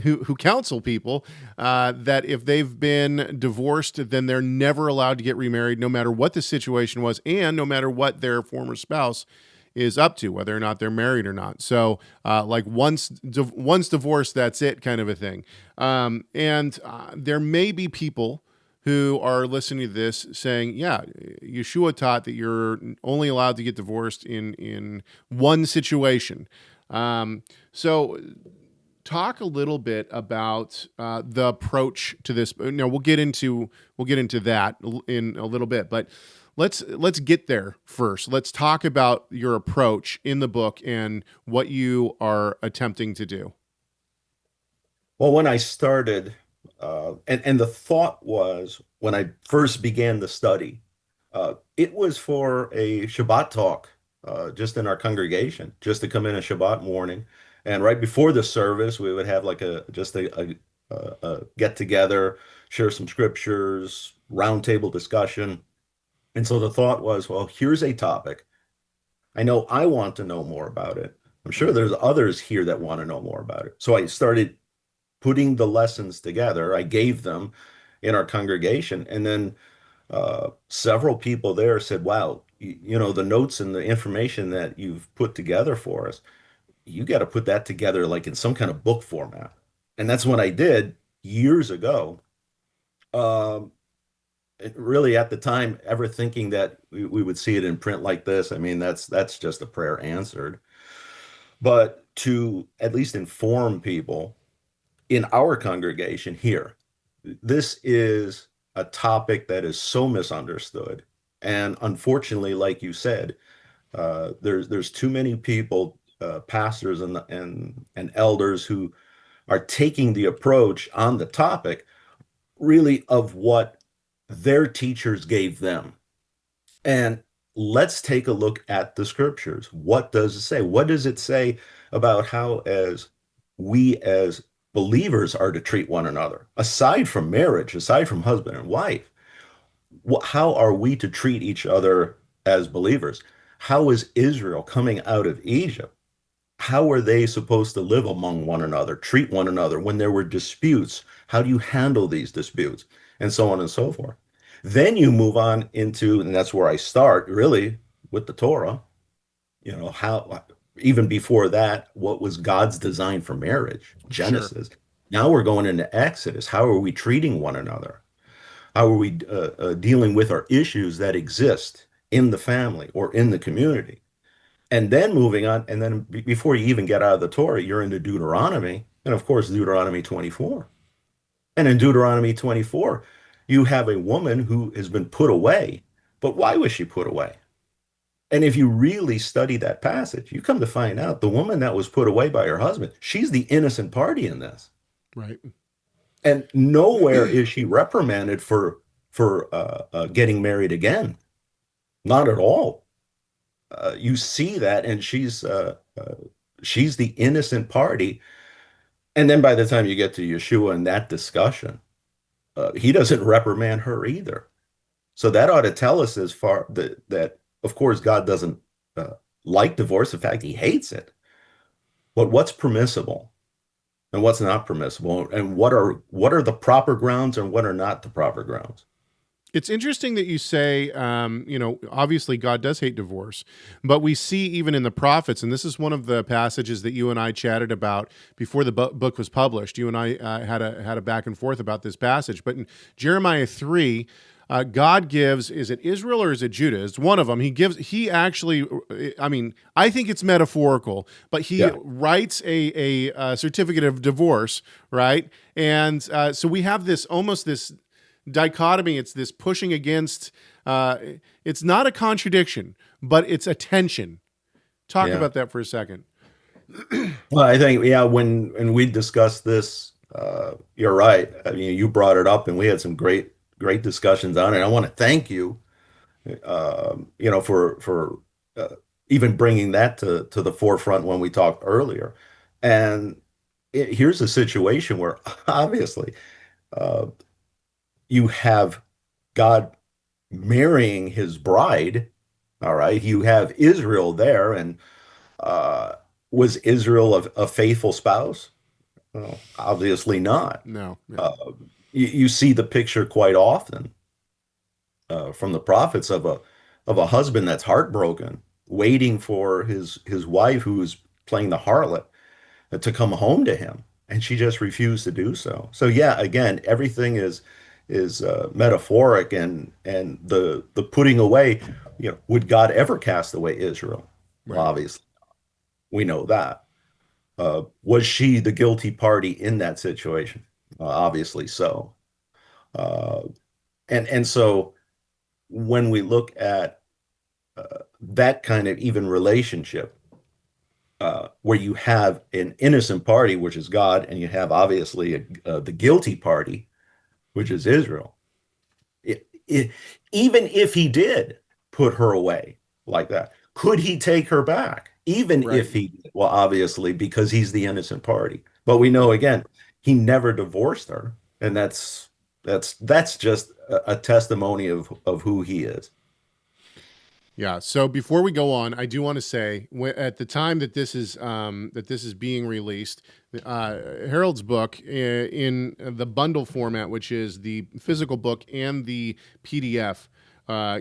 Who counsel people that if they've been divorced, then they're never allowed to get remarried, no matter what the situation was, and no matter what their former spouse is up to, whether or not they're married or not. So, like once divorced, that's it, kind of a thing. And there may be people who are listening to this saying, yeah, Yeshua taught that you're only allowed to get divorced in one situation. So talk a little bit about the approach to this. Now we'll get into that in a little bit, but let's get there first. Let's talk about your approach in the book and what you are attempting to do. Well, when I started, and the thought was when I first began the study, it was for a Shabbat talk, just in our congregation, just to come in a Shabbat morning, and right before the service, we would have like a get together, share some scriptures, roundtable discussion. And so the thought was, well, here's a topic. I know I want to know more about it. I'm sure there's others here that want to know more about it. So I started putting the lessons together. I gave them in our congregation, and then several people there said, "Wow, the notes and the information that you've put together for us, you got to put that together like in some kind of book format." And that's what I did years ago. Um, really, at the time, ever thinking that we would see it in print like this, I mean, that's just a prayer answered. But to at least inform people in our congregation here, this is a topic that is so misunderstood. And unfortunately, like you said, there's too many people, pastors and elders who are taking the approach on the topic really of what their teachers gave them. And let's take a look at the scriptures. What does it say? What does it say about how we as believers are to treat one another, aside from marriage, aside from husband and wife? How are we to treat each other as believers? How is Israel coming out of Egypt? How were they supposed to live among one another, treat one another when there were disputes? How do you handle these disputes? And so on and so forth. Then you move on into, and that's where I start really with the Torah, how, even before that, what was God's design for marriage? Sure. Genesis. Now we're going into Exodus. How are we treating one another? How are we dealing with our issues that exist in the family or in the community? And then moving on, and then before you even get out of the Torah, you're into Deuteronomy, and of course, Deuteronomy 24. And in Deuteronomy 24, you have a woman who has been put away. But why was she put away? And if you really study that passage, you come to find out the woman that was put away by her husband, she's the innocent party in this. Right. And nowhere is she reprimanded for getting married again. Not at all. You see that, and she's the innocent party. And then by the time you get to Yeshua in that discussion, he doesn't reprimand her either. So that ought to tell us as far that of course God doesn't like divorce. In fact, he hates it. But what's permissible and what's not permissible, and what are the proper grounds and what are not the proper grounds? It's interesting that you say, obviously God does hate divorce, but we see even in the prophets, and this is one of the passages that you and I chatted about before the book was published. You and I had a back and forth about this passage, but in Jeremiah 3, God gives, is it Israel or is it Judah? It's one of them. He actually, I think it's metaphorical, but he writes a certificate of divorce, right? And so we have this dichotomy. It's this pushing against, it's not a contradiction, but it's a tension. Talk about that for a second. Well, I think, when we discussed this, you're right. I mean, you brought it up and we had some great discussions on it. I want to thank you, for even bringing that to the forefront when we talked earlier. And here's a situation where obviously, you have God marrying his bride. All right. You have Israel there. And was Israel a faithful spouse? Well, obviously not. No. You see the picture quite often from the prophets of a husband that's heartbroken, waiting for his wife who is playing the harlot to come home to him. And she just refused to do so. So again, everything is metaphoric, and the putting away, would God ever cast away Israel? Right. Well, obviously we know that. Was she the guilty party in that situation? Obviously so. And so when we look at that kind of even relationship, where you have an innocent party, which is God, and you have obviously the guilty party, which is Israel. Even if he did put her away like that, could he take her back? Even if he did? Well, obviously, because he's the innocent party. But we know, again, he never divorced her. And that's just a testimony of who he is. Yeah. So before we go on, I do want to say, at the time that this is being released, Harold's book in the bundle format, which is the physical book and the PDF,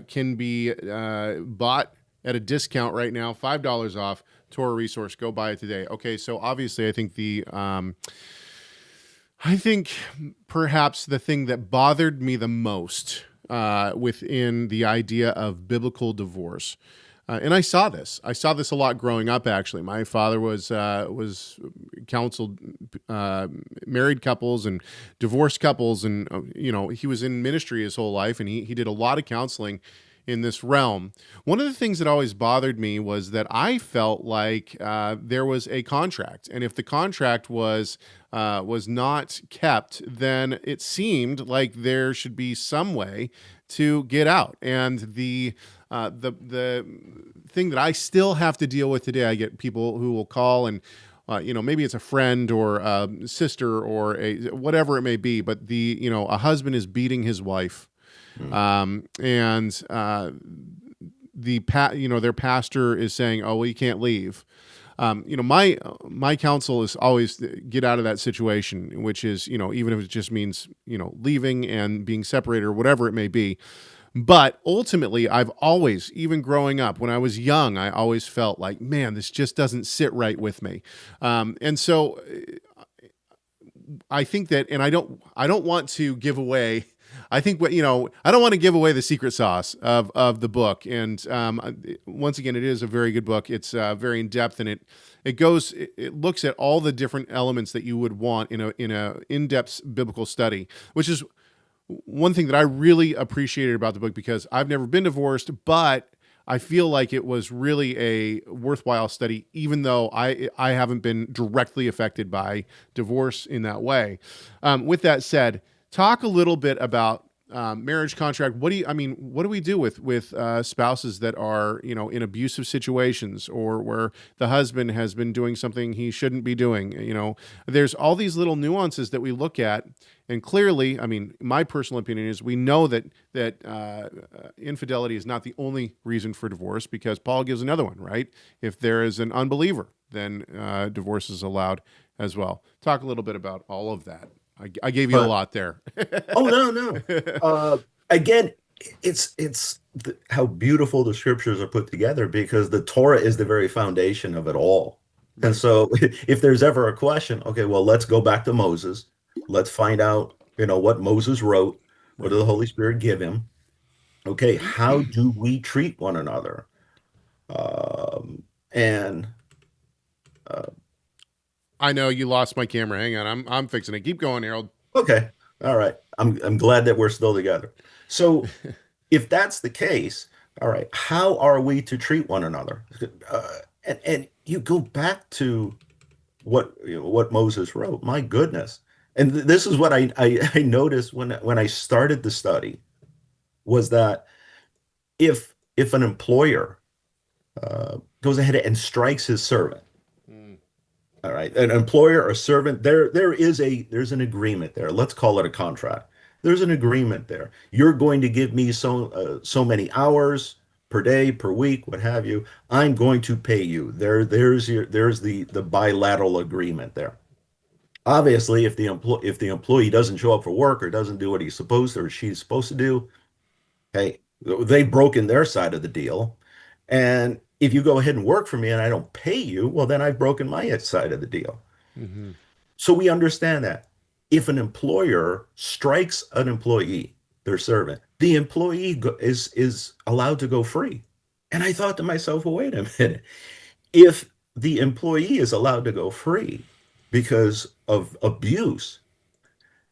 can be bought at a discount right now, $5 off. Torah Resource. Go buy it today. Okay. So obviously, I think perhaps the thing that bothered me the most within the idea of biblical divorce. And I saw this a lot growing up, actually. My father was counseled married couples and divorced couples. And, he was in ministry his whole life, and he did a lot of counseling in this realm. One of the things that always bothered me was that I felt like there was a contract. And if the contract was not kept, then it seemed like there should be some way to get out. And the thing that I still have to deal with today, I get people who will call and maybe it's a friend or a sister or whatever it may be, but a husband is beating his wife, and their pastor is saying, "Oh, well, you can't leave." My counsel is always get out of that situation, which is, even if it just means, leaving and being separated or whatever it may be. But ultimately, I've always, even growing up, when I was young, I always felt like, man, this just doesn't sit right with me. And so I think that, and I don't want to give away, I think I don't want to give away the secret sauce of the book. And once again, it is a very good book. It's very in depth, and it looks at all the different elements that you would want in a in-depth biblical study, which is one thing that I really appreciated about the book, because I've never been divorced, but I feel like it was really a worthwhile study, even though I haven't been directly affected by divorce in that way. With that said, talk a little bit about marriage contract. What do we do with spouses that are, in abusive situations, or where the husband has been doing something he shouldn't be doing? There's all these little nuances that we look at, and clearly, my personal opinion is we know that infidelity is not the only reason for divorce, because Paul gives another one, right? If there is an unbeliever, then divorce is allowed as well. Talk a little bit about all of that. I gave you a lot there. Oh, no. Again, it's how beautiful the scriptures are put together, because the Torah is the very foundation of it all. And so if there's ever a question, okay, well, let's go back to Moses. Let's find out, what Moses wrote. What did the Holy Spirit give him? Okay, how do we treat one another? I know you lost my camera. Hang on, I'm fixing it. Keep going, Harold. Okay, all right. I'm glad that we're still together. So, if that's the case, all right, how are we to treat one another? And you go back to what Moses wrote. My goodness, and this is what I noticed when I started the study, was that if an employer goes ahead and strikes his servant. All right, an employer or servant, there's an agreement there. Let's call it a contract. There's an agreement there. You're going to give me so many hours per day, per week, what have you. I'm going to pay you. There's the bilateral agreement there. Obviously, if the employee doesn't show up for work, or doesn't do what he's supposed to, or she's supposed to do, hey, they've broken their side of the deal. And if you go ahead and work for me and I don't pay you, well, then I've broken my side of the deal. Mm-hmm. So we understand that if an employer strikes an employee, their servant, the employee is allowed to go free. And I thought to myself, well, wait a minute. If the employee is allowed to go free because of abuse,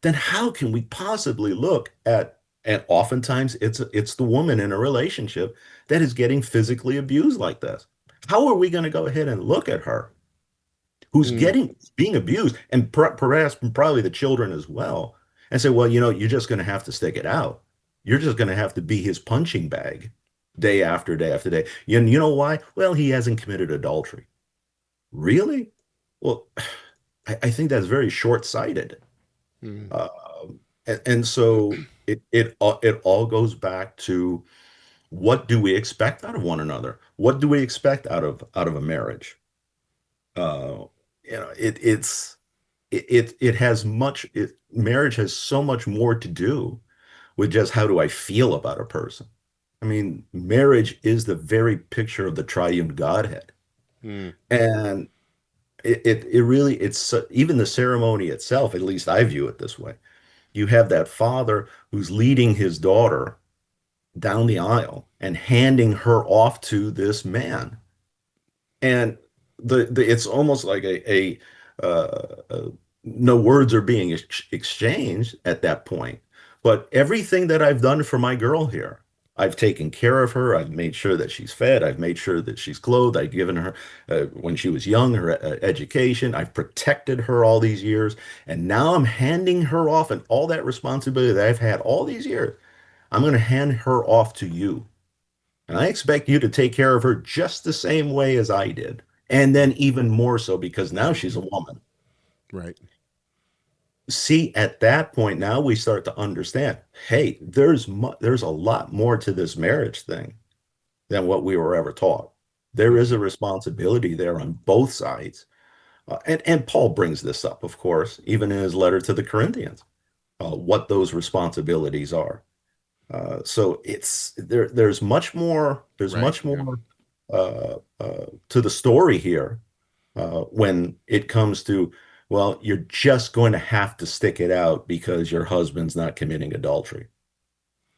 then how can we possibly look at, and oftentimes it's the woman in a relationship that is getting physically abused like this. How are we going to go ahead and look at her, who's being abused, and perhaps probably the children as well, and say, well, you're just going to have to stick it out. You're just going to have to be his punching bag day after day after day. You know why? Well, he hasn't committed adultery. Really? Well, I think that's very short-sighted. And so it all goes back to, what do we expect out of one another? What do we expect out of a marriage? Marriage has so much more to do with just how do I feel about a person. Marriage is the very picture of the triune Godhead. And it's even the ceremony itself, at least I view it this way. You have that father who's leading his daughter down the aisle and handing her off to this man. And it's almost like no words are being exchanged at that point. But everything that I've done for my girl here, I've taken care of her. I've made sure that she's fed. I've made sure that she's clothed. I've given her, when she was young, her education. I've protected her all these years. And now I'm handing her off, and all that responsibility that I've had all these years, I'm going to hand her off to you. And I expect you to take care of her just the same way as I did. And then even more so, because now she's a woman. Right. See, at that point, now we start to understand, hey, there's a lot more to this marriage thing than what we were ever taught. There is a responsibility there on both sides. And Paul brings this up, of course, even in his letter to the Corinthians, what those responsibilities are. So there's much more. There's much more to the story here when it comes to, well, you're just going to have to stick it out because your husband's not committing adultery.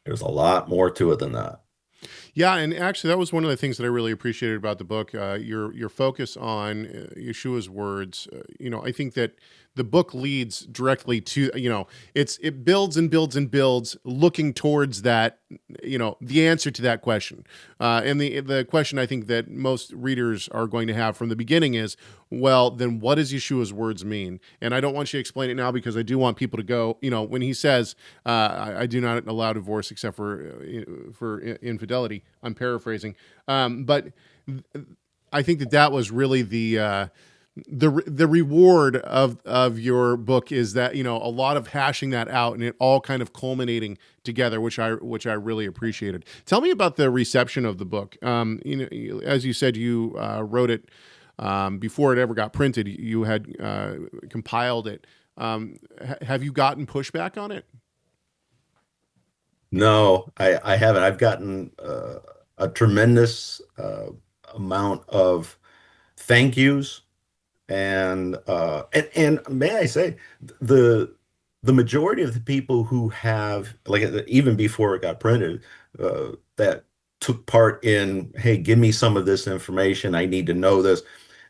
There's a lot more to it than that. Yeah, and actually, that was one of the things that I really appreciated about the book. Your focus on Yeshua's words. I think that the book leads directly to it builds and builds and builds, looking towards that the answer to that question. And the question I think that most readers are going to have from the beginning is, well, then what does Yeshua's words mean? And I don't want you to explain it now because I do want people to go. When he says, "I do not allow divorce except for infidelity." I'm paraphrasing, but I think that was really the reward of your book is that a lot of hashing that out and it all kind of culminating together, which I really appreciated. Tell me about the reception of the book. As you said, you wrote it before it ever got printed. You had compiled it. Have you gotten pushback on it? No, I haven't. I've gotten a tremendous amount of thank yous, and may I say, the majority of the people who have, like, even before it got printed, that took part in, hey, give me some of this information. I need to know this.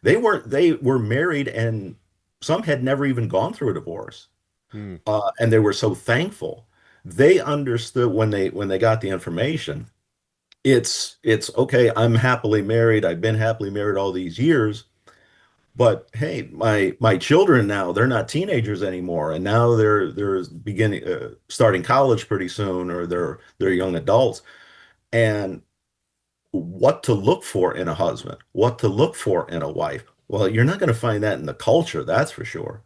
They were married, and some had never even gone through a divorce, and they were so thankful. They understood when they got the information. It's okay. I'm happily married. I've been happily married all these years. But hey, my children now, they're not teenagers anymore, and now they're beginning starting college pretty soon, or they're young adults. And what to look for in a husband, what to look for in a wife. Well, you're not going to find that in the culture, that's for sure.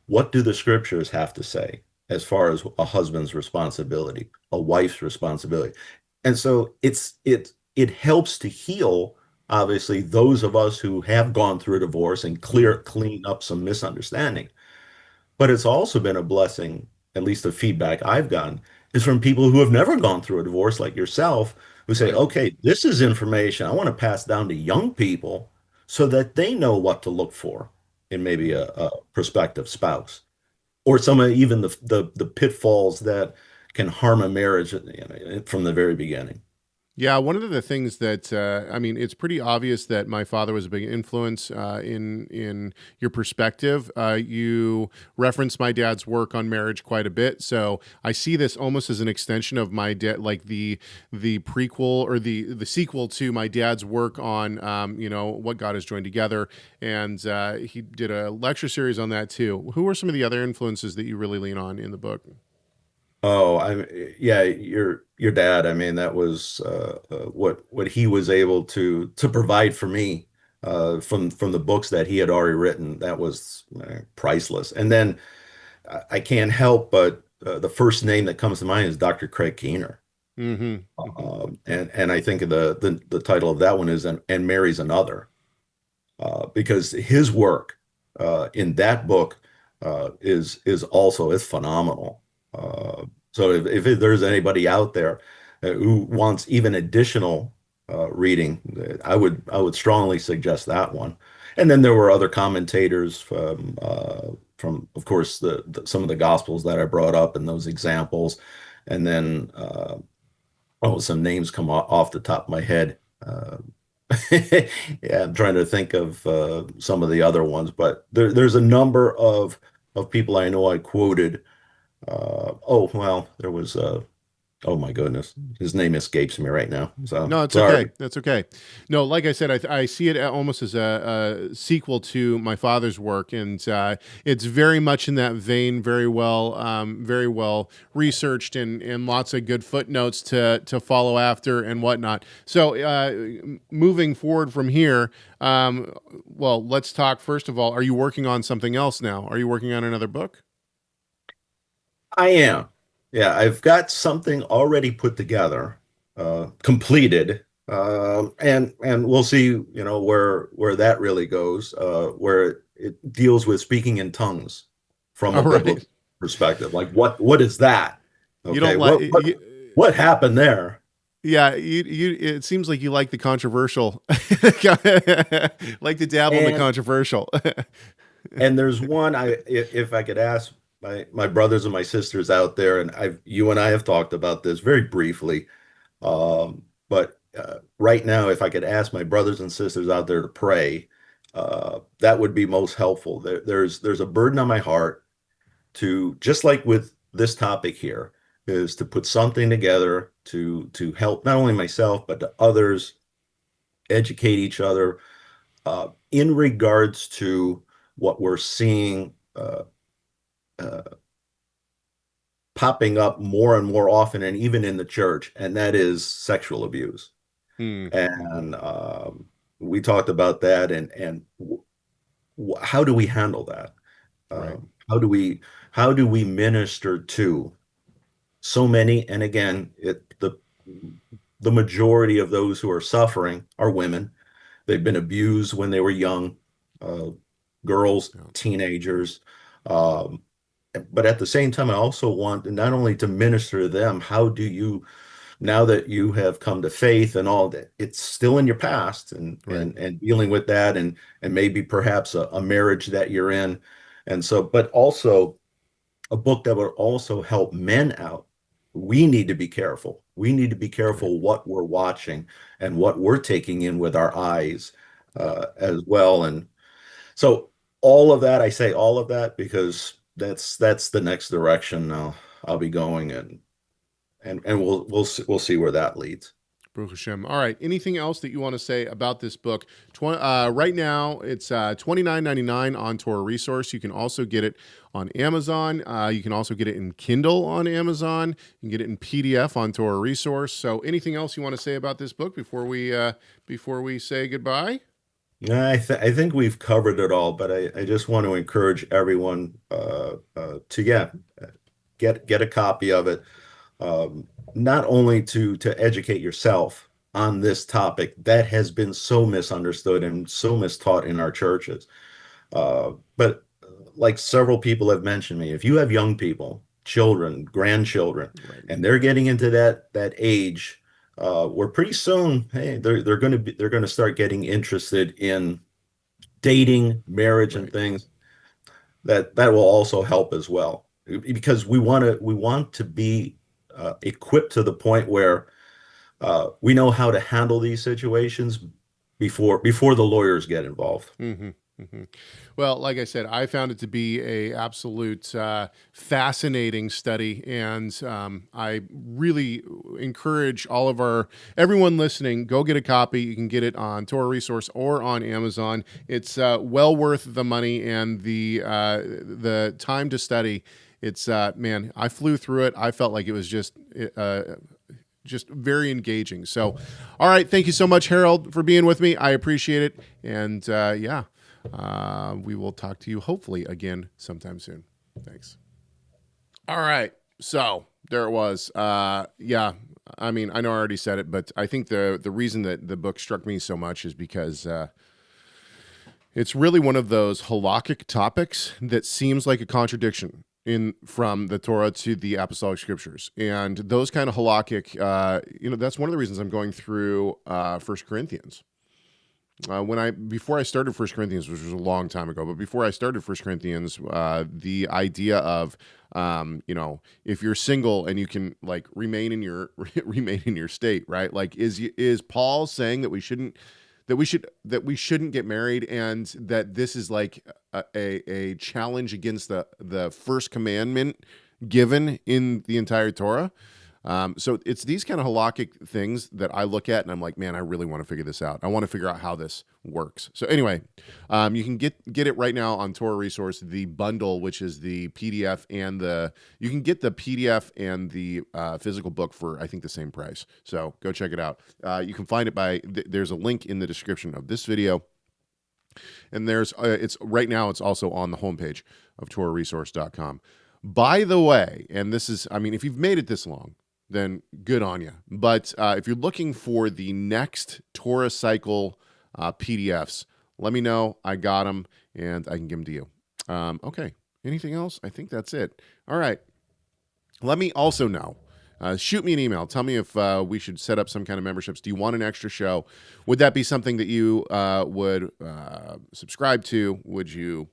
What do the scriptures have to say as far as a husband's responsibility, a wife's responsibility? And so it helps to heal, obviously, those of us who have gone through a divorce and clean up some misunderstanding. But it's also been a blessing, at least the feedback I've gotten is from people who have never gone through a divorce, like yourself, who say, okay, this is information I want to pass down to young people so that they know what to look for in maybe a prospective spouse, or some of even the pitfalls that can harm a marriage from the very beginning. Yeah, one of the things that it's pretty obvious that my father was a big influence in your perspective. You reference my dad's work on marriage quite a bit, so I see this almost as an extension of my dad, like the prequel or the sequel to my dad's work on what God has joined together, and he did a lecture series on that too. Who are some of the other influences that you really lean on in the book? Oh, yeah, your dad. I mean, that was what he was able to provide for me from the books that he had already written. That was priceless. And then I can't help but the first name that comes to mind is Dr. Craig Keicher. Mm-hmm. And I think the title of that one is "And Mary's Another," because his work in that book is also phenomenal. So if there's anybody out there who wants even additional reading, I would strongly suggest that one. And then there were other commentators from of course some of the Gospels that I brought up and those examples, and then some names come off the top of my head. Yeah, I'm trying to think of some of the other ones, but there's a number of people I know I quoted. There was oh my goodness, his name escapes me right now. So no, it's sorry. okay. That's okay. No, like I said, I see it almost as a sequel to my father's work, and it's very much in that vein. Very well researched, and lots of good footnotes to follow after and whatnot. So, moving forward from here, let's talk first of all. Are you working on something else now? Are you working on another book? I am. Yeah, I've got something already put together, completed, and we'll see, where that really goes, where it deals with speaking in tongues from a biblical perspective. Like, what is that? Okay, you don't like what happened there? Yeah, it seems like you like the controversial, like to dabble in the controversial. And there's one, if I could ask my brothers and my sisters out there, and you and I have talked about this very briefly, but right now, if I could ask my brothers and sisters out there to pray, that would be most helpful. There's a burden on my heart to, just like with this topic here, is to put something together to help not only myself but to others, educate each other in regards to what we're seeing uh, popping up more and more often, and even in the church, and that is sexual abuse. And we talked about that, and how do we handle that? Right. How do we minister to so many? And again, the majority of those who are suffering are women. They've been abused when they were young, girls, Yeah. teenagers. Um, but at the same time, I also want not only to minister to them, how do you, now that you have come to faith and all that, it's still in your past, and Right. and dealing with that, and maybe perhaps a marriage that you're in. And so, but also a book that would also help men out. We need to be careful. We need to be careful what we're watching and what we're taking in with our eyes as well. And so all of that, I say all of that because that's the next direction I'll be going, and we'll see where that leads. Baruch Hashem. All right. Anything else that you want to say about this book? Right now, it's $29.99 on Torah Resource. You can also get it on Amazon. You can also get it in Kindle on Amazon. You can get it in PDF on Torah Resource. So, anything else you want to say about this book before we say goodbye? Yeah, I think we've covered it all, but I just want to encourage everyone to get a copy of it. Not only to educate yourself on this topic that has been so misunderstood and so mistaught in our churches, but like several people have mentioned me, if you have young people, children, grandchildren, Right. and they're getting into that age, where pretty soon, hey, they're going to start getting interested in dating, marriage, and Right. things, that will also help as well, because we want to be equipped to the point where we know how to handle these situations before the lawyers get involved. Mm-hmm. Mm-hmm. Well, like I said, I found it to be a absolute fascinating study, and I really encourage everyone listening, go get a copy. You can get it on Torah Resource or on Amazon. It's well worth the money and the time to study. It's man, I flew through it. I felt like it was just very engaging. So, all right, thank you so much, Harold, for being with me. I appreciate it, and we will talk to you hopefully again sometime soon. Thanks. All right, so there it was. Yeah, I mean, I know I already said it, but I think the reason that the book struck me so much is because it's really one of those halakhic topics that seems like a contradiction from the Torah to the Apostolic Scriptures, and those kind of halakhic, that's one of the reasons I'm going through 1 Corinthians. Before I started 1 Corinthians, which was a long time ago, but before I started 1 Corinthians, the idea of, if you're single and you can like remain in your state, right? Like, is Paul saying that we shouldn't get married, and that this is like a challenge against the first commandment given in the entire Torah? So it's these kind of halakhic things that I look at and I'm like, man, I really want to figure this out. I want to figure out how this works. So anyway, you can get it right now on Torah Resource, the bundle, which is the PDF you can get the PDF and the physical book for, I think, the same price. So go check it out. You can find it there's a link in the description of this video. And it's right now, it's also on the homepage of TorahResource.com. By the way, and this is, I mean, if you've made it this long, then good on you. But if you're looking for the next Torah cycle PDFs, let me know. I got them, and I can give them to you. Okay. Anything else? I think that's it. All right. Let me also know. Shoot me an email. Tell me if we should set up some kind of memberships. Do you want an extra show? Would that be something that you would subscribe to? Would you?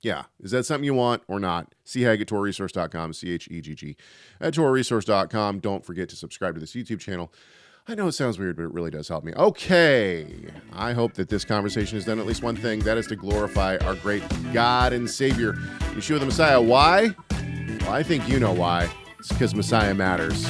Yeah. Is that something you want or not? Chegg at TorahResource.com, CHEGG at TorahResource.com. Don't forget to subscribe to this YouTube channel. I know it sounds weird, but it really does help me. Okay. I hope that this conversation has done at least one thing. That is to glorify our great God and Savior, Yeshua the Messiah. Why? Well, I think you know why. It's because Messiah matters.